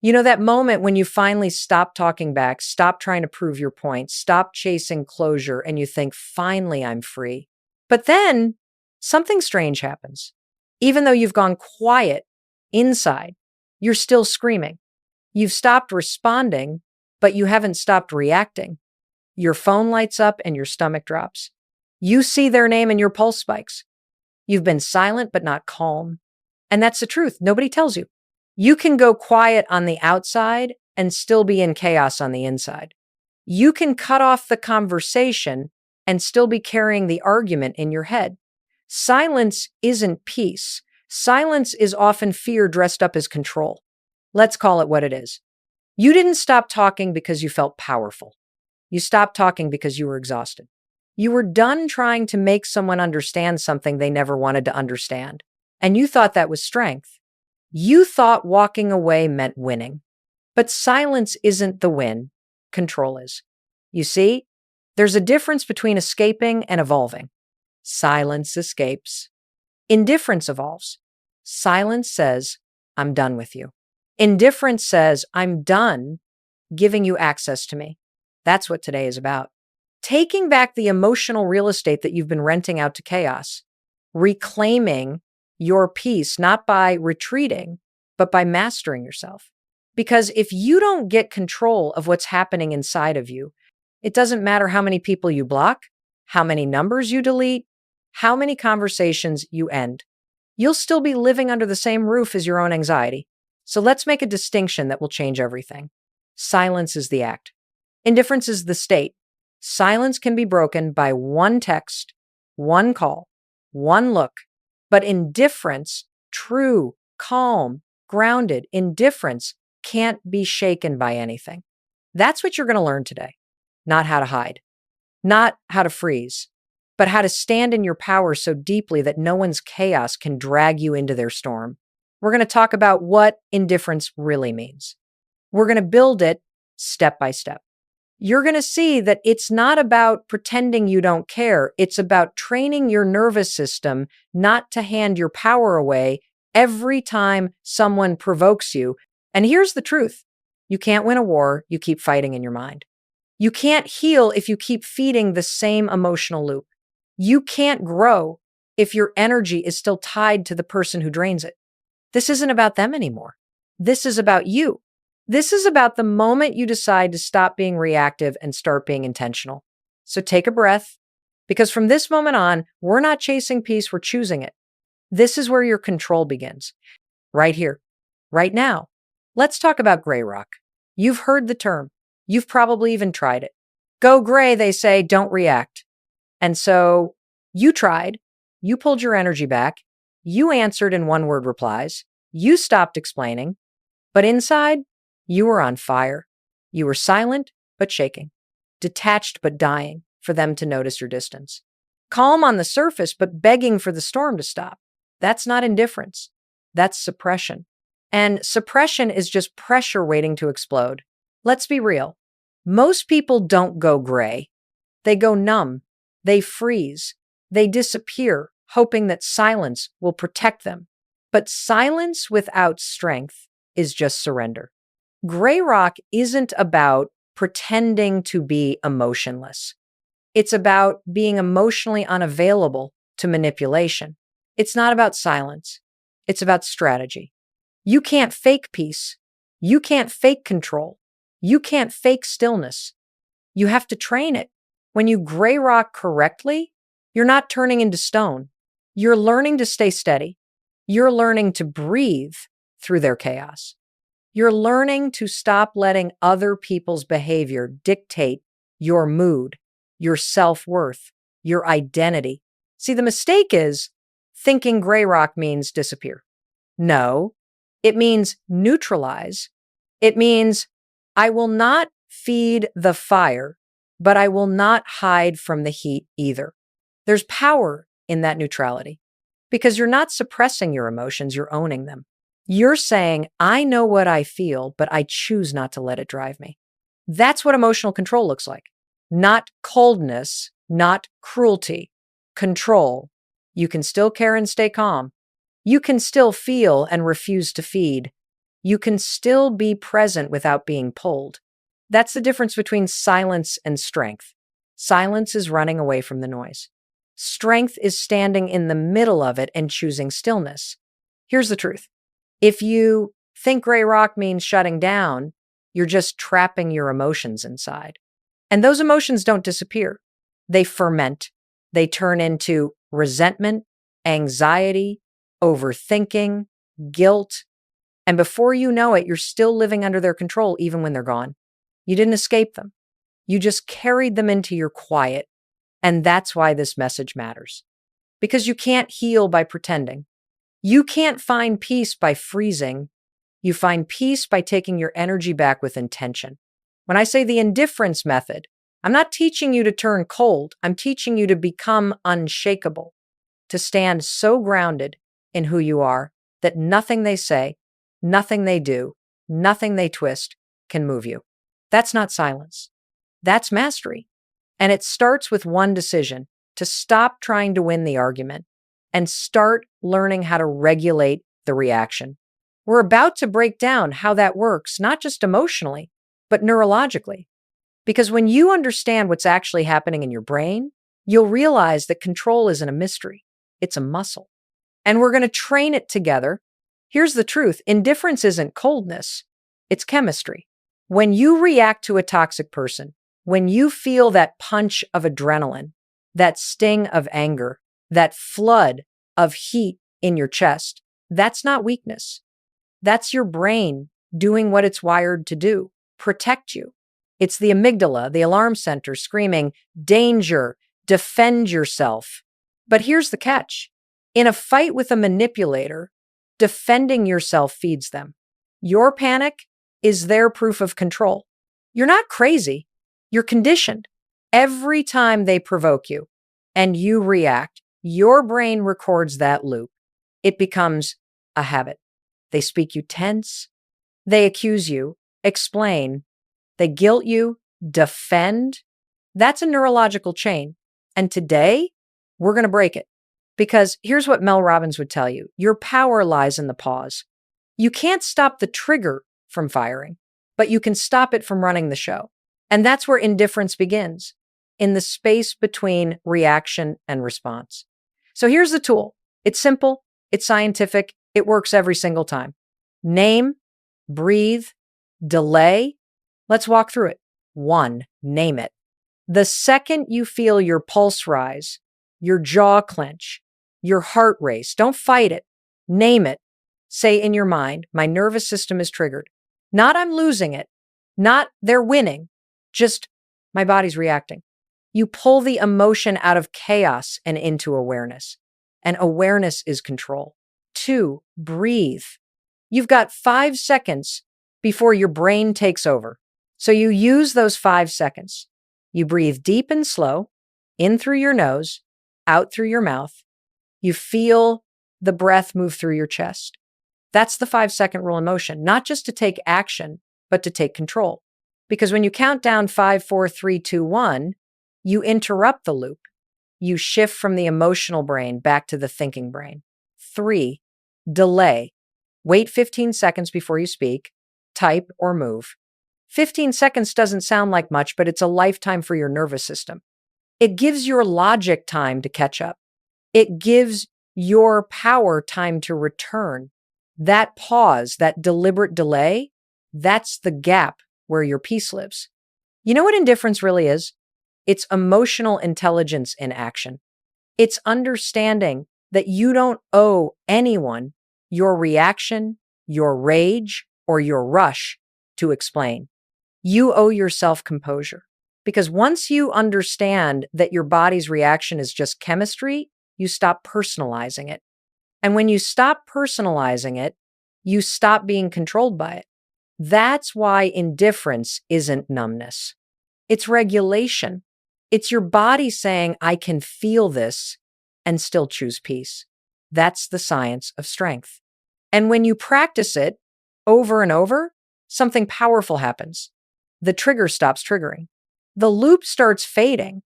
You know, that moment when you finally stop talking back, stop trying to prove your point, stop chasing closure, and you think, finally, I'm free. But then something strange happens. Even though you've gone quiet inside, you're still screaming. You've stopped responding, but you haven't stopped reacting. Your phone lights up and your stomach drops. You see their name and your pulse spikes. You've been silent, but not calm. And that's the truth. Nobody tells you. You can go quiet on the outside and still be in chaos on the inside. You can cut off the conversation and still be carrying the argument in your head. Silence isn't peace. Silence is often fear dressed up as control. Let's call it what it is. You didn't stop talking because you felt powerful. You stopped talking because you were exhausted. You were done trying to make someone understand something they never wanted to understand. And you thought that was strength. You thought walking away meant winning. But silence isn't the win. Control is. You see, there's a difference between escaping and evolving. Silence escapes. Indifference evolves. Silence says, I'm done with you. Indifference says, I'm done giving you access to me. That's what today is about. Taking back the emotional real estate that you've been renting out to chaos. Reclaiming your peace, not by retreating, but by mastering yourself. Because if you don't get control of what's happening inside of you, it doesn't matter how many people you block, how many numbers you delete, how many conversations you end. You'll still be living under the same roof as your own anxiety. So let's make a distinction that will change everything. Silence is the act. Indifference is the state. Silence can be broken by one text, one call, one look. But indifference, true, calm, grounded indifference can't be shaken by anything. That's what you're going to learn today. Not how to hide, not how to freeze, but how to stand in your power so deeply that no one's chaos can drag you into their storm. We're going to talk about what indifference really means. We're going to build it step by step. You're going to see that it's not about pretending you don't care. It's about training your nervous system not to hand your power away every time someone provokes you. And here's the truth. You can't win a war. You keep fighting in your mind. You can't heal if you keep feeding the same emotional loop. You can't grow if your energy is still tied to the person who drains it. This isn't about them anymore. This is about you. This is about the moment you decide to stop being reactive and start being intentional. So take a breath, because from this moment on, we're not chasing peace, we're choosing it. This is where your control begins. Right here, right now. Let's talk about gray rock. You've heard the term. You've probably even tried it. Go gray, they say, don't react. And so you tried, you pulled your energy back, you answered in one-word replies, you stopped explaining, but inside, you were on fire. You were silent, but shaking. Detached, but dying for them to notice your distance. Calm on the surface, but begging for the storm to stop. That's not indifference. That's suppression. And suppression is just pressure waiting to explode. Let's be real. Most people don't go gray. They go numb. They freeze. They disappear, hoping that silence will protect them. But silence without strength is just surrender. Gray rock isn't about pretending to be emotionless. It's about being emotionally unavailable to manipulation. It's not about silence. It's about strategy. You can't fake peace. You can't fake control. You can't fake stillness. You have to train it. When you gray rock correctly, you're not turning into stone. You're learning to stay steady. You're learning to breathe through their chaos. You're learning to stop letting other people's behavior dictate your mood, your self-worth, your identity. See, the mistake is thinking gray rock means disappear. No, it means neutralize. It means I will not feed the fire, but I will not hide from the heat either. There's power in that neutrality because you're not suppressing your emotions, you're owning them. You're saying, I know what I feel, but I choose not to let it drive me. That's what emotional control looks like. Not coldness, not cruelty. Control. You can still care and stay calm. You can still feel and refuse to feed. You can still be present without being pulled. That's the difference between silence and strength. Silence is running away from the noise. Strength is standing in the middle of it and choosing stillness. Here's the truth. If you think gray rock means shutting down, you're just trapping your emotions inside. And those emotions don't disappear. They ferment. They turn into resentment, anxiety, overthinking, guilt. And before you know it, you're still living under their control even when they're gone. You didn't escape them. You just carried them into your quiet. And that's why this message matters. Because you can't heal by pretending. You can't find peace by freezing. You find peace by taking your energy back with intention. When I say the indifference method, I'm not teaching you to turn cold. I'm teaching you to become unshakable, to stand so grounded in who you are that nothing they say, nothing they do, nothing they twist can move you. That's not silence. That's mastery. And it starts with one decision: to stop trying to win the argument and start learning how to regulate the reaction. We're about to break down how that works, not just emotionally, but neurologically. Because when you understand what's actually happening in your brain, you'll realize that control isn't a mystery. It's a muscle. And we're going to train it together. Here's the truth. Indifference isn't coldness. It's chemistry. When you react to a toxic person, when you feel that punch of adrenaline, that sting of anger, that flood of heat in your chest, that's not weakness. That's your brain doing what it's wired to do: protect you. It's the amygdala, the alarm center, screaming, danger, defend yourself. But here's the catch. In a fight with a manipulator, defending yourself feeds them. Your panic is their proof of control. You're not crazy. You're conditioned. Every time they provoke you and you react, your brain records that loop. It becomes a habit. They speak you tense. They accuse you, explain. They guilt you, defend. That's a neurological chain. And today, we're going to break it. Because here's what Mel Robbins would tell you. Your power lies in the pause. You can't stop the trigger from firing, but you can stop it from running the show. And that's where indifference begins, in the space between reaction and response. So here's the tool. It's simple. It's scientific. It works every single time. Name, breathe, delay. Let's walk through it. 1, name it. The second you feel your pulse rise, your jaw clench, your heart race, don't fight it. Name it. Say in your mind, my nervous system is triggered. Not I'm losing it. Not they're winning. Just my body's reacting. You pull the emotion out of chaos and into awareness. And awareness is control. 2, breathe. You've got 5 seconds before your brain takes over. So you use those 5 seconds. You breathe deep and slow, in through your nose, out through your mouth. You feel the breath move through your chest. That's the 5-second rule in motion, not just to take action, but to take control. Because when you count down 5, 4, 3, 2, 1, you interrupt the loop. You shift from the emotional brain back to the thinking brain. 3, delay. Wait 15 seconds before you speak, type, or move. 15 seconds doesn't sound like much, but it's a lifetime for your nervous system. It gives your logic time to catch up. It gives your power time to return. That pause, that deliberate delay, that's the gap where your peace lives. You know what indifference really is? It's emotional intelligence in action. It's understanding that you don't owe anyone your reaction, your rage, or your rush to explain. You owe yourself composure. Because once you understand that your body's reaction is just chemistry, you stop personalizing it. And when you stop personalizing it, you stop being controlled by it. That's why indifference isn't numbness. It's regulation. It's your body saying, I can feel this and still choose peace. That's the science of strength. And when you practice it over and over, something powerful happens. The trigger stops triggering. The loop starts fading,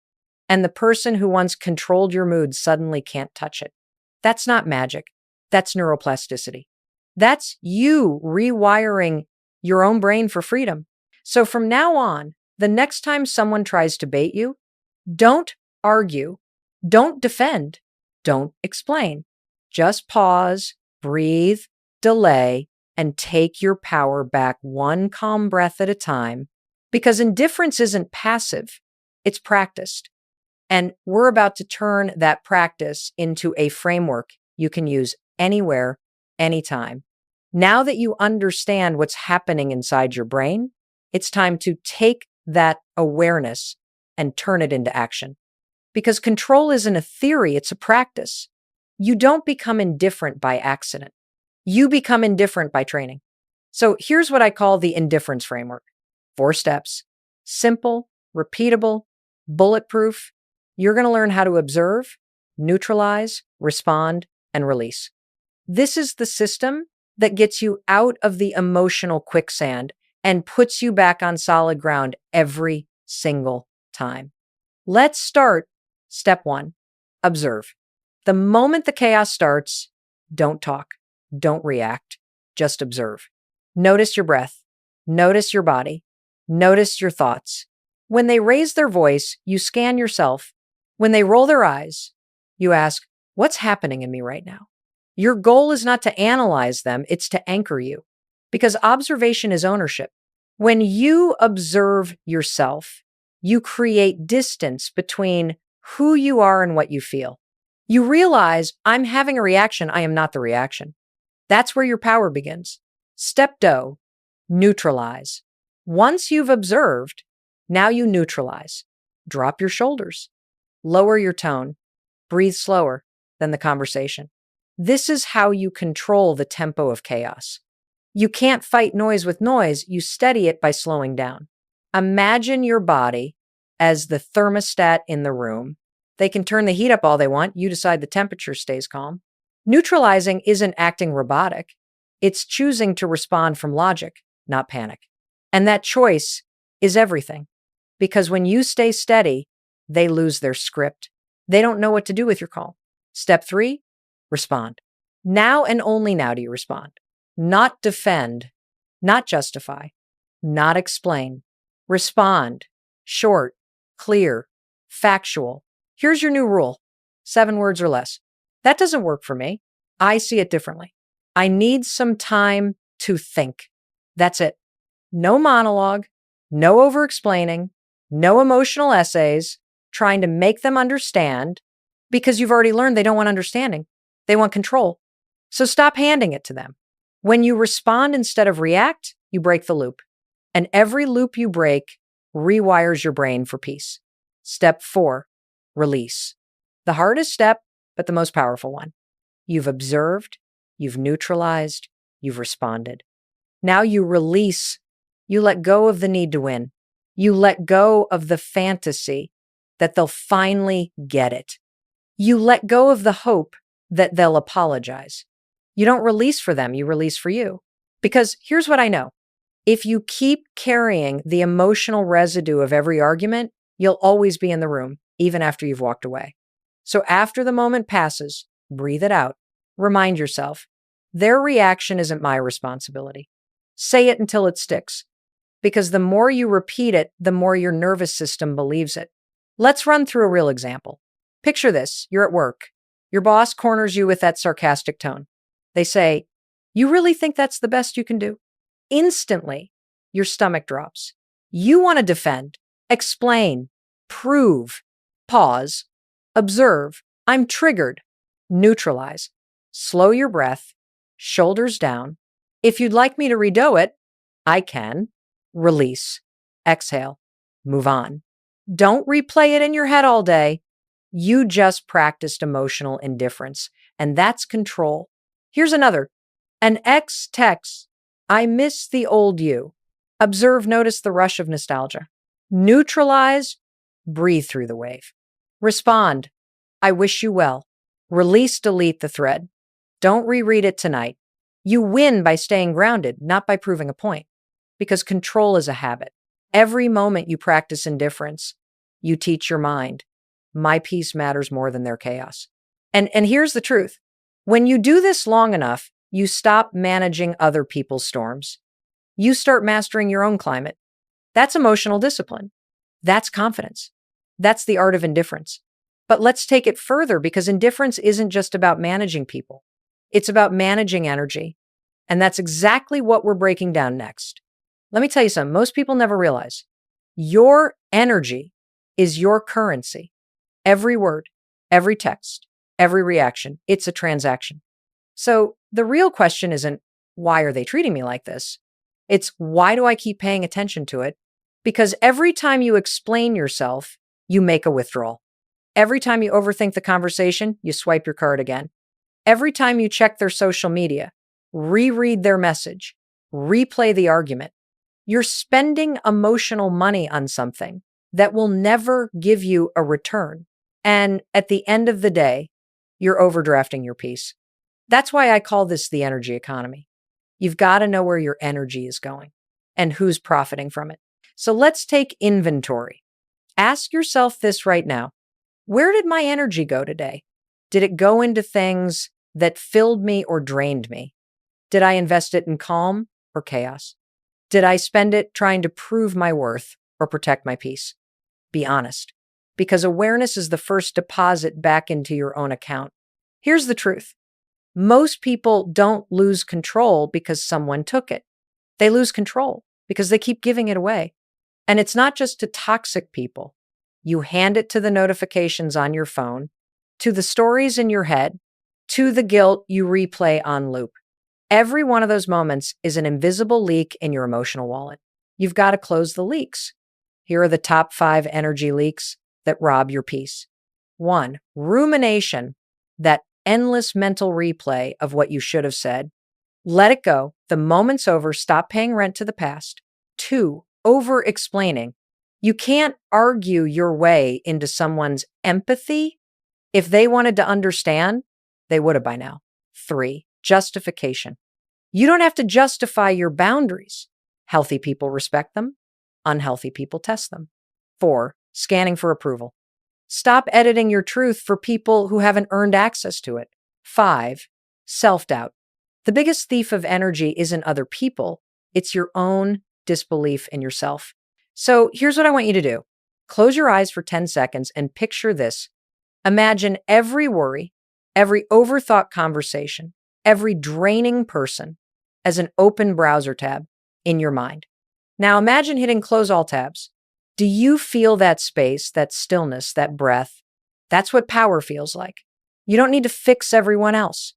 and the person who once controlled your mood suddenly can't touch it. That's not magic. That's neuroplasticity. That's you rewiring your own brain for freedom. So from now on, the next time someone tries to bait you, don't argue, don't defend, don't explain. Just pause, breathe, delay, and take your power back one calm breath at a time. Because indifference isn't passive, it's practiced. And we're about to turn that practice into a framework you can use anywhere, anytime. Now that you understand what's happening inside your brain, it's time to take that awareness and turn it into action. Because control isn't a theory, it's a practice. You don't become indifferent by accident. You become indifferent by training. So here's what I call the indifference framework. 4 steps. Simple, repeatable, bulletproof. You're going to learn how to observe, neutralize, respond, and release. This is the system that gets you out of the emotional quicksand and puts you back on solid ground every single time. Let's start step 1. Observe. The moment the chaos starts, don't talk, don't react, just observe. Notice your breath, notice your body, notice your thoughts. When they raise their voice, you scan yourself. When they roll their eyes, you ask, what's happening in me right now? Your goal is not to analyze them, it's to anchor you. Because observation is ownership. When you observe yourself, you create distance between who you are and what you feel. You realize, I'm having a reaction, I am not the reaction. That's where your power begins. Step do, neutralize. Once you've observed, now you neutralize. Drop your shoulders. Lower your tone. Breathe slower than the conversation. This is how you control the tempo of chaos. You can't fight noise with noise, you steady it by slowing down. Imagine your body as the thermostat in the room. They can turn the heat up all they want, you decide the temperature stays calm. Neutralizing isn't acting robotic. It's choosing to respond from logic, not panic. And that choice is everything. Because when you stay steady, they lose their script. They don't know what to do with your call. Step 3, respond. Now and only now do you respond. Not defend, not justify, not explain. Respond. Short, clear, factual. Here's your new rule. 7 words or less. That doesn't work for me. I see it differently. I need some time to think. That's it. No monologue, no over-explaining, no emotional essays, trying to make them understand, because you've already learned they don't want understanding. They want control. So stop handing it to them. When you respond instead of react, you break the loop. And every loop you break rewires your brain for peace. Step 4, release. The hardest step, but the most powerful one. You've observed, you've neutralized, you've responded. Now you release. You let go of the need to win. You let go of the fantasy that they'll finally get it. You let go of the hope that they'll apologize. You don't release for them, you release for you. Because here's what I know. If you keep carrying the emotional residue of every argument, you'll always be in the room, even after you've walked away. So after the moment passes, breathe it out. Remind yourself, their reaction isn't my responsibility. Say it until it sticks. Because the more you repeat it, the more your nervous system believes it. Let's run through a real example. Picture this, you're at work. Your boss corners you with that sarcastic tone. They say, you really think that's the best you can do? Instantly, your stomach drops. You want to defend, explain, prove, pause, observe. I'm triggered. Neutralize. Slow your breath, shoulders down. If you'd like me to redo it, I can. Release. Exhale. Move on. Don't replay it in your head all day. You just practiced emotional indifference, and that's control. Here's another. An ex texts, I miss the old you. Observe, notice the rush of nostalgia. Neutralize, breathe through the wave. Respond, I wish you well. Release, delete the thread. Don't reread it tonight. You win by staying grounded, not by proving a point. Because control is a habit. Every moment you practice indifference, you teach your mind, my peace matters more than their chaos. And here's the truth. When you do this long enough, You stop managing other people's storms. You start mastering your own climate. That's emotional discipline. That's confidence. That's the art of indifference. But let's take it further, because indifference isn't just about managing people. It's about managing energy. And that's exactly what we're breaking down next. Let me tell you something most people never realize. Your energy is your currency. Every word, every text, every reaction, it's a transaction. So the real question isn't, why are they treating me like this? It's, why do I keep paying attention to it? Because every time you explain yourself, you make a withdrawal. Every time you overthink the conversation, you swipe your card again. Every time you check their social media, reread their message, replay the argument, you're spending emotional money on something that will never give you a return. And at the end of the day, you're overdrafting your peace. That's why I call this the energy economy. You've got to know where your energy is going and who's profiting from it. So let's take inventory. Ask yourself this right now. Where did my energy go today? Did it go into things that filled me or drained me? Did I invest it in calm or chaos? Did I spend it trying to prove my worth or protect my peace? Be honest, because awareness is the first deposit back into your own account. Here's the truth. Most people don't lose control because someone took it. They lose control because they keep giving it away. And it's not just to toxic people. You hand it to the notifications on your phone, to the stories in your head, to the guilt you replay on loop. Every one of those moments is an invisible leak in your emotional wallet. You've got to close the leaks. Here are the top 5 energy leaks that rob your peace. 1, rumination, that endless mental replay of what you should have said. Let it go. The moment's over. Stop paying rent to the past. 2, over-explaining. You can't argue your way into someone's empathy. If they wanted to understand, they would have by now. 3, justification. You don't have to justify your boundaries. Healthy people respect them. Unhealthy people test them. 4, scanning for approval. Stop editing your truth for people who haven't earned access to it. 5, self-doubt. The biggest thief of energy isn't other people. It's your own disbelief in yourself. So here's what I want you to do. Close your eyes for 10 seconds and picture this. Imagine every worry, every overthought conversation, every draining person as an open browser tab in your mind. Now imagine hitting close all tabs. Do you feel that space, that stillness, that breath? That's what power feels like. You don't need to fix everyone else.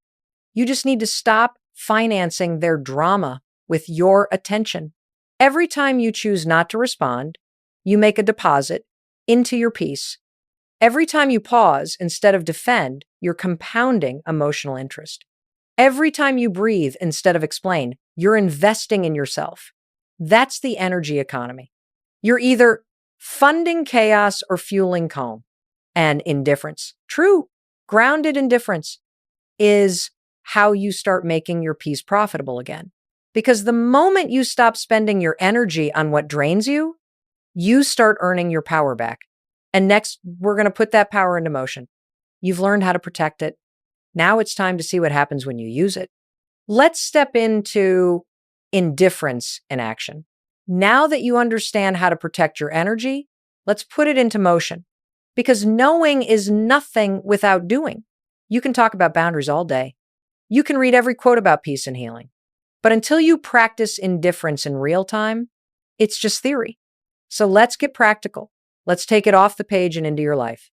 You just need to stop financing their drama with your attention. Every time you choose not to respond, you make a deposit into your peace. Every time you pause instead of defend, you're compounding emotional interest. Every time you breathe instead of explain, you're investing in yourself. That's the energy economy. You're either funding chaos or fueling calm. And indifference, true, grounded indifference, is how you start making your peace profitable again. Because the moment you stop spending your energy on what drains you, you start earning your power back. And next, we're going to put that power into motion. You've learned how to protect it. Now it's time to see what happens when you use it. Let's step into indifference in action. Now that you understand how to protect your energy, let's put it into motion. Because knowing is nothing without doing. You can talk about boundaries all day. You can read every quote about peace and healing. But until you practice indifference in real time, it's just theory. So let's get practical. Let's take it off the page and into your life.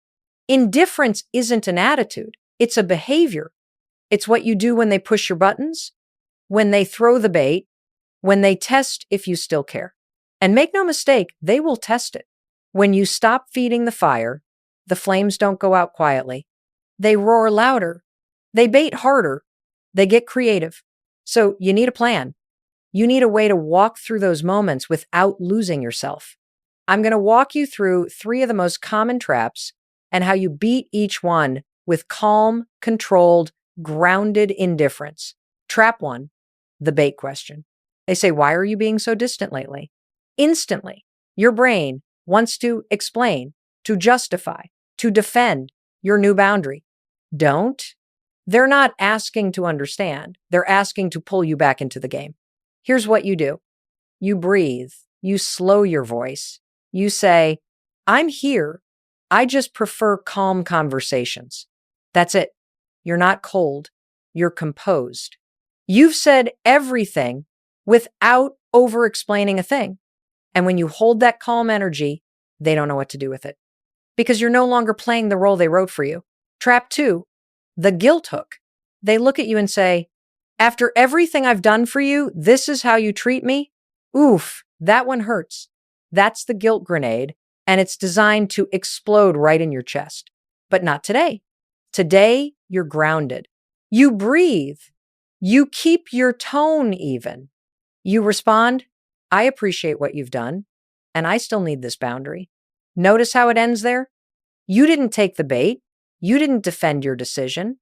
Indifference isn't an attitude. It's a behavior. It's what you do when they push your buttons, when they throw the bait, when they test if you still care. And make no mistake, they will test it. When you stop feeding the fire, the flames don't go out quietly. They roar louder. They bait harder. They get creative. So you need a plan. You need a way to walk through those moments without losing yourself. I'm going to walk you through 3 of the most common traps and how you beat each one with calm, controlled, grounded indifference. Trap 1, the bait question. They say, why are you being so distant lately? Instantly, your brain wants to explain, to justify, to defend your new boundary. Don't. They're not asking to understand. They're asking to pull you back into the game. Here's what you do. You breathe. You slow your voice. You say, I'm here. I just prefer calm conversations. That's it. You're not cold. You're composed. You've said everything without over-explaining a thing. And when you hold that calm energy, they don't know what to do with it because you're no longer playing the role they wrote for you. Trap 2, the guilt hook. They look at you and say, after everything I've done for you, this is how you treat me? Oof, that one hurts. That's the guilt grenade, and it's designed to explode right in your chest. But not today. Today, you're grounded. You breathe. You keep your tone even. You respond, I appreciate what you've done, and I still need this boundary. Notice how it ends there? You didn't take the bait. You didn't defend your decision.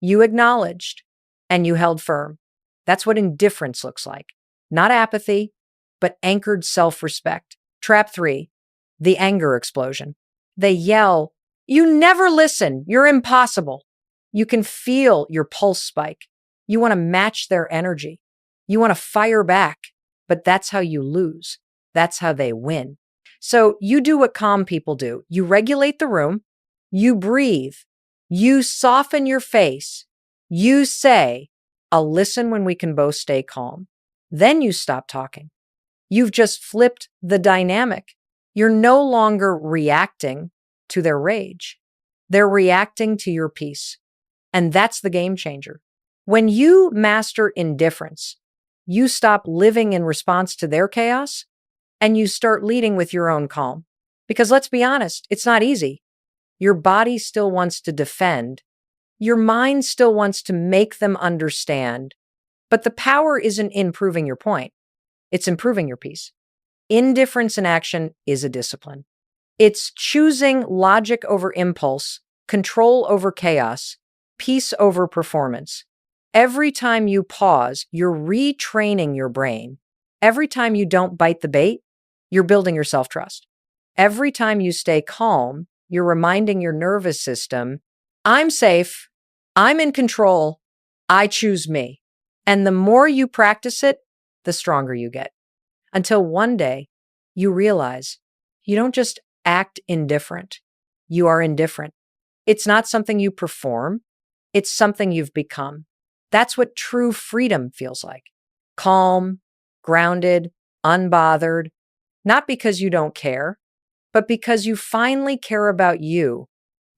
You acknowledged, and you held firm. That's what indifference looks like. Not apathy, but anchored self-respect. Trap 3, the anger explosion. They yell, you never listen. You're impossible. You can feel your pulse spike. You want to match their energy. You want to fire back, but that's how you lose. That's how they win. So you do what calm people do. You regulate the room. You breathe. You soften your face. You say, I'll listen when we can both stay calm. Then you stop talking. You've just flipped the dynamic. You're no longer reacting to their rage. They're reacting to your peace. And that's the game changer. When you master indifference, you stop living in response to their chaos and you start leading with your own calm. Because let's be honest, it's not easy. Your body still wants to defend. Your mind still wants to make them understand. But the power isn't in proving your point. It's improving your peace. Indifference in action is a discipline. It's choosing logic over impulse, control over chaos, peace over performance. Every time you pause, you're retraining your brain. Every time you don't bite the bait, you're building your self-trust. Every time you stay calm, you're reminding your nervous system, I'm safe, I'm in control, I choose me. And the more you practice it, the stronger you get. Until one day, you realize you don't just act indifferent, you are indifferent. It's not something you perform, it's something you've become. That's what true freedom feels like. Calm, grounded, unbothered, not because you don't care, but because you finally care about you.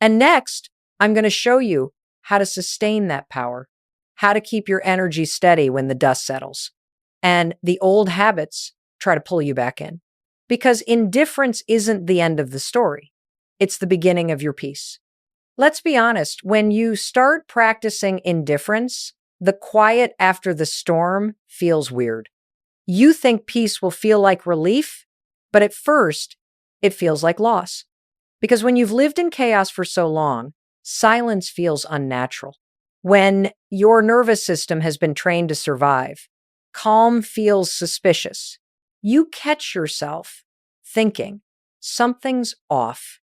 And next, I'm going to show you how to sustain that power, how to keep your energy steady when the dust settles, and the old habits try to pull you back in. Because indifference isn't the end of the story. It's the beginning of your peace. Let's be honest, when you start practicing indifference, the quiet after the storm feels weird. You think peace will feel like relief, but at first, it feels like loss. Because when you've lived in chaos for so long, silence feels unnatural. When your nervous system has been trained to survive, calm feels suspicious. You catch yourself thinking, something's off.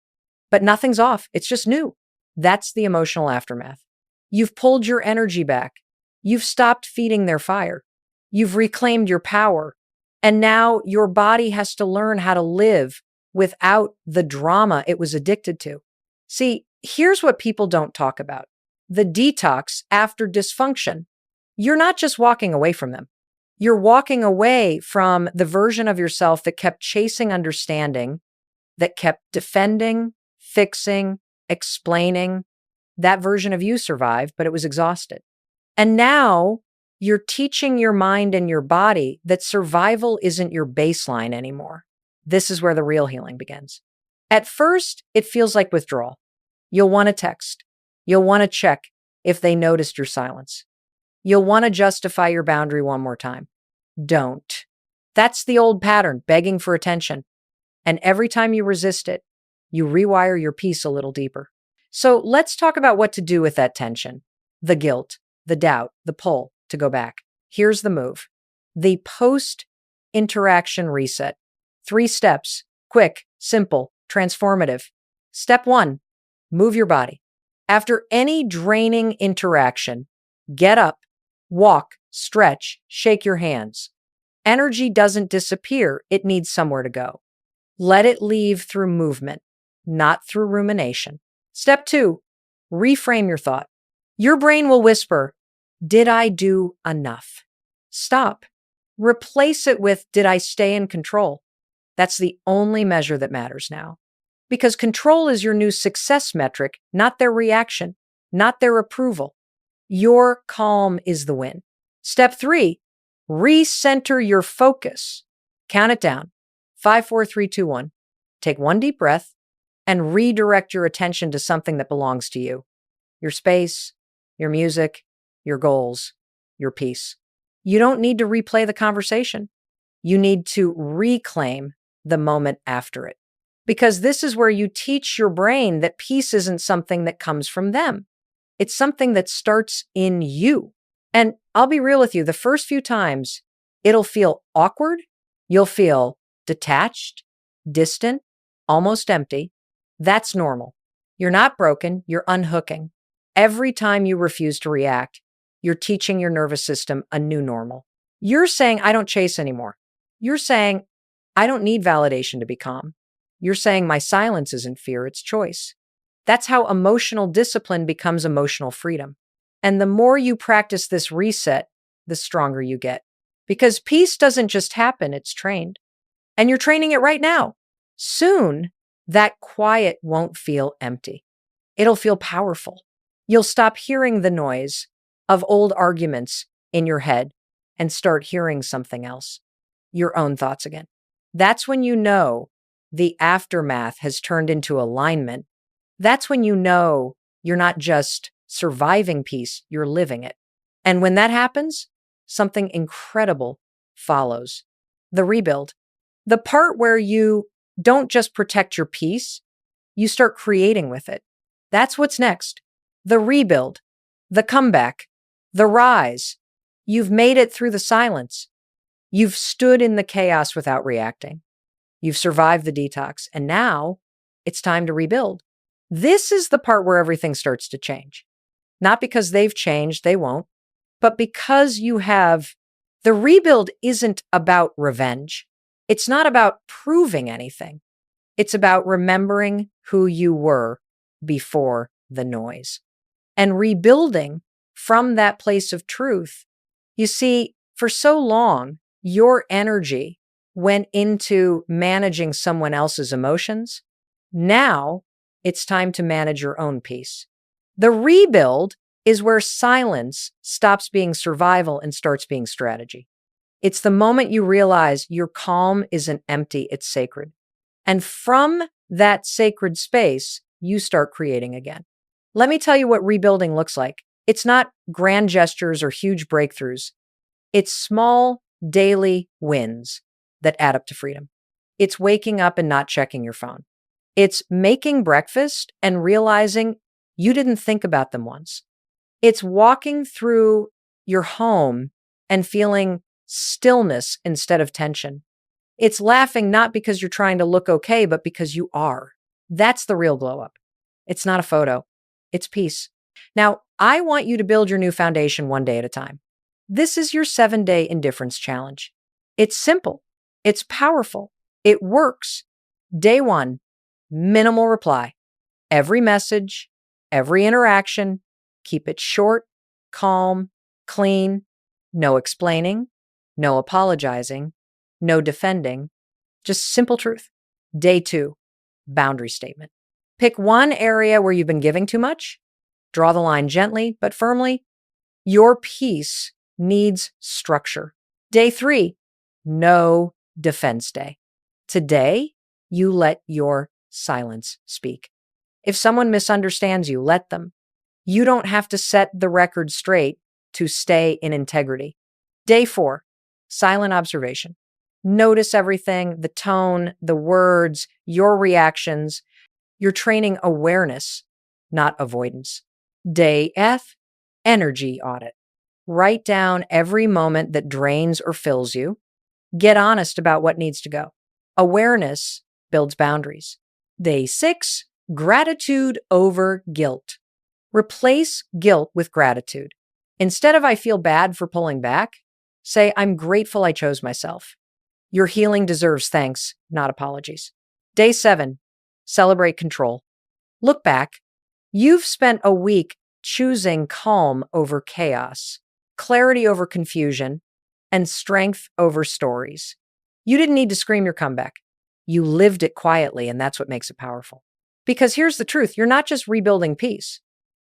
But nothing's off, it's just new. That's the emotional aftermath. You've pulled your energy back. You've stopped feeding their fire. You've reclaimed your power. And now your body has to learn how to live without the drama it was addicted to. See, here's what people don't talk about. The detox after dysfunction. You're not just walking away from them. You're walking away from the version of yourself that kept chasing understanding, that kept defending, fixing, explaining. That version of you survived, but it was exhausted. And now you're teaching your mind and your body that survival isn't your baseline anymore. This is where the real healing begins. At first, it feels like withdrawal. You'll want to text. You'll want to check if they noticed your silence. You'll want to justify your boundary one more time. Don't. That's the old pattern, begging for attention. And every time you resist it, you rewire your peace a little deeper. So let's talk about what to do with that tension, the guilt, the doubt, the pull to go back. Here's the move. The post-interaction reset. 3 steps, quick, simple, transformative. Step 1, move your body. After any draining interaction, get up, walk, stretch, shake your hands. Energy doesn't disappear, it needs somewhere to go. Let it leave through movement, not through rumination. Step 2, reframe your thought. Your brain will whisper, "Did I do enough?" Stop. Replace it with, "Did I stay in control?" That's the only measure that matters now. Because control is your new success metric, not their reaction, not their approval. Your calm is the win. Step 3, recenter your focus. Count it down. 5, 4, 3, 2, 1. Take one deep breath and redirect your attention to something that belongs to you. Your space, your music, your goals, your peace. You don't need to replay the conversation. You need to reclaim the moment after it. Because this is where you teach your brain that peace isn't something that comes from them. It's something that starts in you. And I'll be real with you, the first few times, it'll feel awkward. You'll feel detached, distant, almost empty. That's normal. You're not broken, you're unhooking. Every time you refuse to react, you're teaching your nervous system a new normal. You're saying, "I don't chase anymore." You're saying, "I don't need validation to be calm." You're saying, "My silence isn't fear, it's choice." That's how emotional discipline becomes emotional freedom. And the more you practice this reset, the stronger you get. Because peace doesn't just happen, it's trained. And you're training it right now. Soon, that quiet won't feel empty. It'll feel powerful. You'll stop hearing the noise of old arguments in your head and start hearing something else, your own thoughts again. That's when you know the aftermath has turned into alignment. That's when you know you're not just surviving peace, you're living it. And when that happens, something incredible follows. The rebuild. The part where you don't just protect your peace, you start creating with it. That's what's next. The rebuild, the comeback, the rise. You've made it through the silence. You've stood in the chaos without reacting. You've survived the detox, and now it's time to rebuild. This is the part where everything starts to change. Not because they've changed, they won't, but because you have. The rebuild isn't about revenge. It's not about proving anything. It's about remembering who you were before the noise and rebuilding from that place of truth. You see, for so long, your energy went into managing someone else's emotions. Now it's time to manage your own peace. The rebuild is where silence stops being survival and starts being strategy. It's the moment you realize your calm isn't empty, it's sacred. And from that sacred space, you start creating again. Let me tell you what rebuilding looks like. It's not grand gestures or huge breakthroughs. It's small daily wins that add up to freedom. It's waking up and not checking your phone. It's making breakfast and realizing you didn't think about them once. It's walking through your home and feeling stillness instead of tension. It's laughing not because you're trying to look okay, but because you are. That's the real glow up. It's not a photo. It's peace. Now, I want you to build your new foundation one day at a time. This is your 7-day indifference challenge. It's simple. It's powerful. It works. Day 1, minimal reply. Every message, every interaction, keep it short, calm, clean, no explaining, no apologizing, no defending, just simple truth. Day 2, boundary statement. Pick one area where you've been giving too much. Draw the line gently but firmly. Your peace needs structure. Day 3, no defense day. Today, you let your silence speak. If someone misunderstands you, let them. You don't have to set the record straight to stay in integrity. Day 4, silent observation. Notice everything, the tone, the words, your reactions. You're training awareness, not avoidance. Day F, energy audit. Write down every moment that drains or fills you. Get honest about what needs to go. Awareness builds boundaries. Day 6, gratitude over guilt. Replace guilt with gratitude. Instead of I feel bad for pulling back, say I'm grateful I chose myself. Your healing deserves thanks, not apologies. Day 7, celebrate control. Look back. You've spent a week choosing calm over chaos, clarity over confusion, and strength over stories. You didn't need to scream your comeback. You lived it quietly, and that's what makes it powerful. Because here's the truth, you're not just rebuilding peace,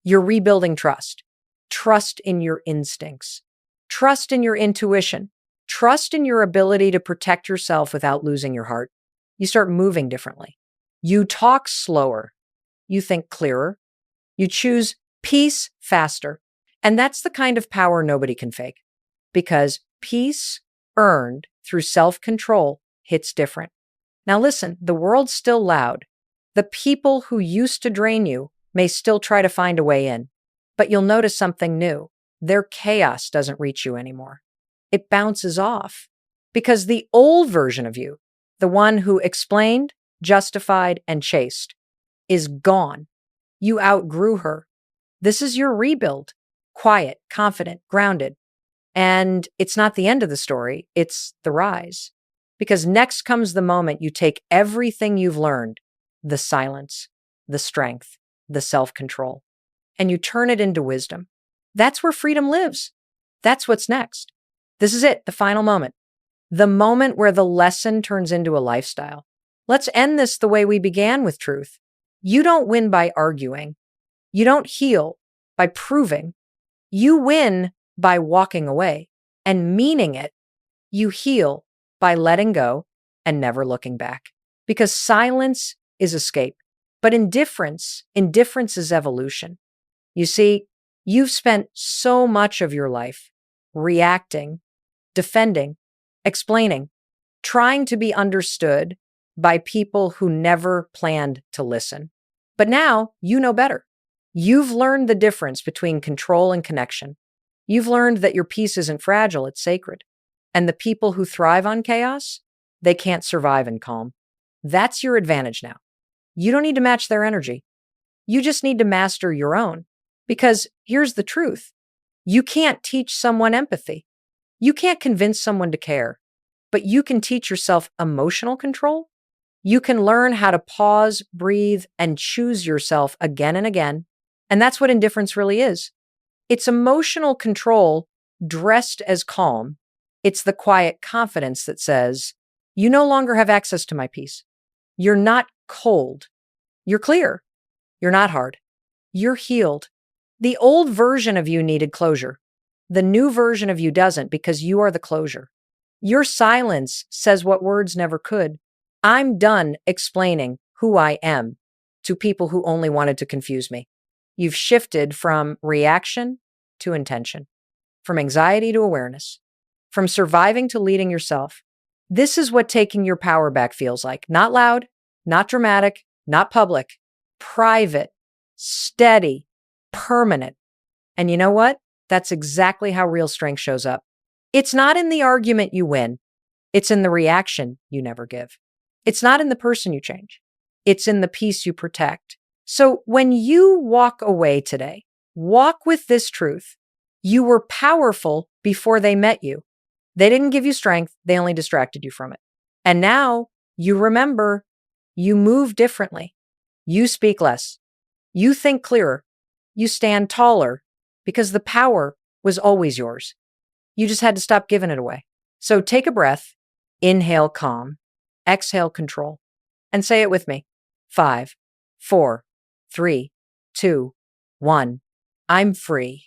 you're rebuilding trust. Trust in your instincts, trust in your intuition, trust in your ability to protect yourself without losing your heart. You start moving differently. You talk slower. You think clearer. You choose peace faster. And that's the kind of power nobody can fake, because peace earned through self-control hits different. Now listen, the world's still loud. The people who used to drain you may still try to find a way in, but you'll notice something new. Their chaos doesn't reach you anymore. It bounces off, because the old version of you, the one who explained, justified, and chased, is gone. You outgrew her. This is your rebuild. Quiet, confident, grounded. And it's not the end of the story, it's the rise. Because next comes the moment you take everything you've learned, the silence, the strength, the self-control, and you turn it into wisdom. That's where freedom lives. That's what's next. This is it, the final moment. The moment where the lesson turns into a lifestyle. Let's end this the way we began with truth. You don't win by arguing. You don't heal by proving. You win by walking away and meaning it. You heal by letting go and never looking back. Because silence is escape, but indifference is evolution. You see, you've spent so much of your life reacting, defending, explaining, trying to be understood by people who never planned to listen. But now you know better. You've learned the difference between control and connection. You've learned that your peace isn't fragile, it's sacred. And the people who thrive on chaos, they can't survive in calm. That's your advantage now. You don't need to match their energy. You just need to master your own. Because here's the truth. You can't teach someone empathy. You can't convince someone to care. But you can teach yourself emotional control. You can learn how to pause, breathe, and choose yourself again and again. And that's what indifference really is. It's emotional control dressed as calm. It's the quiet confidence that says, you no longer have access to my peace. You're not cold. You're clear. You're not hard. You're healed. The old version of you needed closure. The new version of you doesn't, because you are the closure. Your silence says what words never could. I'm done explaining who I am to people who only wanted to confuse me. You've shifted from reaction to intention, from anxiety to awareness, from surviving to leading yourself. This is what taking your power back feels like. Not loud, not dramatic, not public, private, steady, permanent. And you know what? That's exactly how real strength shows up. It's not in the argument you win. It's in the reaction you never give. It's not in the person you change. It's in the peace you protect. So when you walk away today, walk with this truth. You were powerful before they met you. They didn't give you strength. They only distracted you from it. And now you remember, you move differently. You speak less. You think clearer. You stand taller, because the power was always yours. You just had to stop giving it away. So take a breath, inhale calm, exhale control, and say it with me. 5, 4, 3, 2, 1. I'm free.